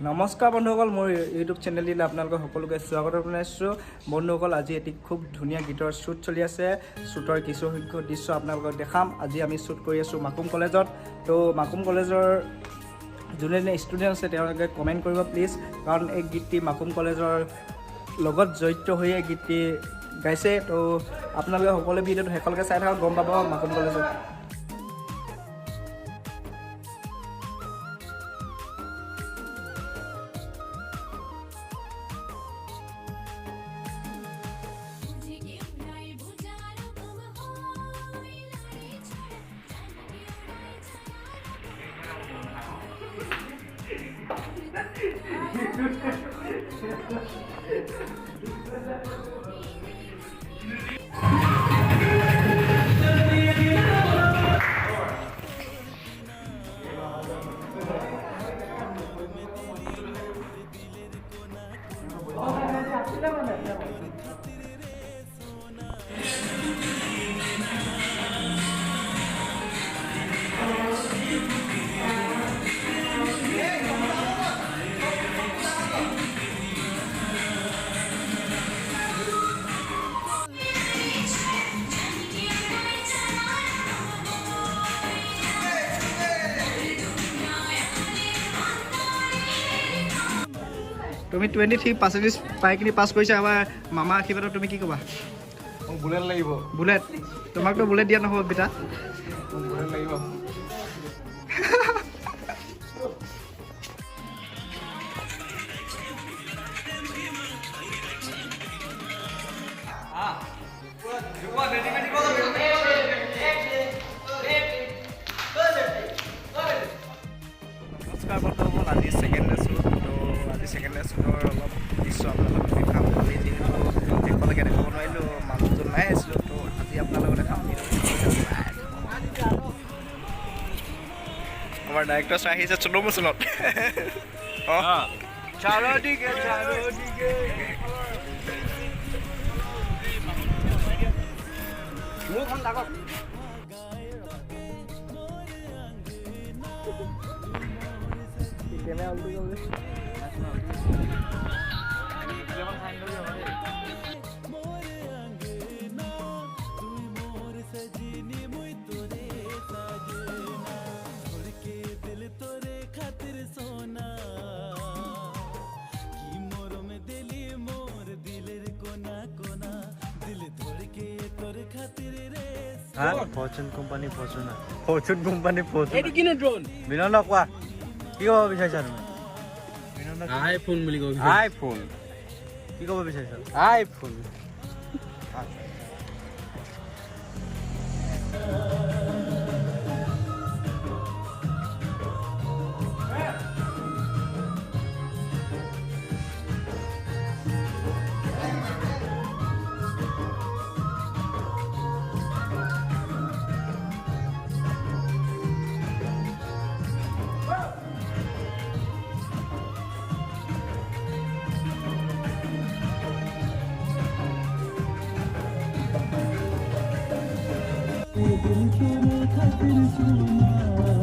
নমস্কাৰ বন্ধুসকল, মোৰ ইউটিউব চেনেললৈ আপোনালোকক সকলোকে স্বাগত জনাইছোঁ। বন্ধুসকল, আজি এটি খুব ধুনীয়া গীতৰ শ্বুট চলি আছে। শ্বুটৰ কিছু সংখ্যক দৃশ্য আপোনালোকক দেখাম। আজি আমি শ্বুট কৰি আছোঁ মাকুম কলেজত। তো মাকুম কলেজৰ যোনে ষ্টুডেণ্ট আছে তেওঁলোকে কমেণ্ট কৰিব প্লিজ, কাৰণ এই গীতটি মাকুম কলেজৰ লগত জড়িত হৈ এই গীতটি গাইছে। তো আপোনালোকে সকলোৱে ভিডিঅ'টো শেষলৈকে চাই থাকক, গম পাব মাকুম কলেজত। তুমি 23% পাই কিনি পাছ কৰিছা। আমাৰ মামা আশীৰ্বাদত তুমি কি ক'বা? বুলেট লাগিব। বুলেট? তোমাকতো বুলেট দিয়া নহ'ব বেটা। বুলেট লাগিব। নমস্কাৰ বন্ধুসকল, আজি ছেকেণ্ড ডে শ্বুট। তো আজি ছেকেণ্ড ডে শ্বুটৰ অলপ দৃশ্য আপোনালোকক দেখাম। আমি যিহেতু শেষলৈকে দেখাব নোৱাৰিলোঁ, মানুহজন নাই আছিলোঁ। তো আজি আপোনালোকক দেখাম। আমাৰ ডাইৰেক্টৰ চাই আহিছে চুনু মুচুনত। মোৰখন ডাকত কেমেৰা উল্টি গ'ল। Fortune company Fortuner. Fortune company Fortune. এইটো কিনো ড্ৰোন? বিনন্দ কোৱা, কি ক'ব বিচাৰিছা তুমি? আইফোন বুলি ক'ব বিচাৰিছা? আইফোন কি ক'ব বিচাৰিছা? আইফোন। दिल तेरे खातिर सुना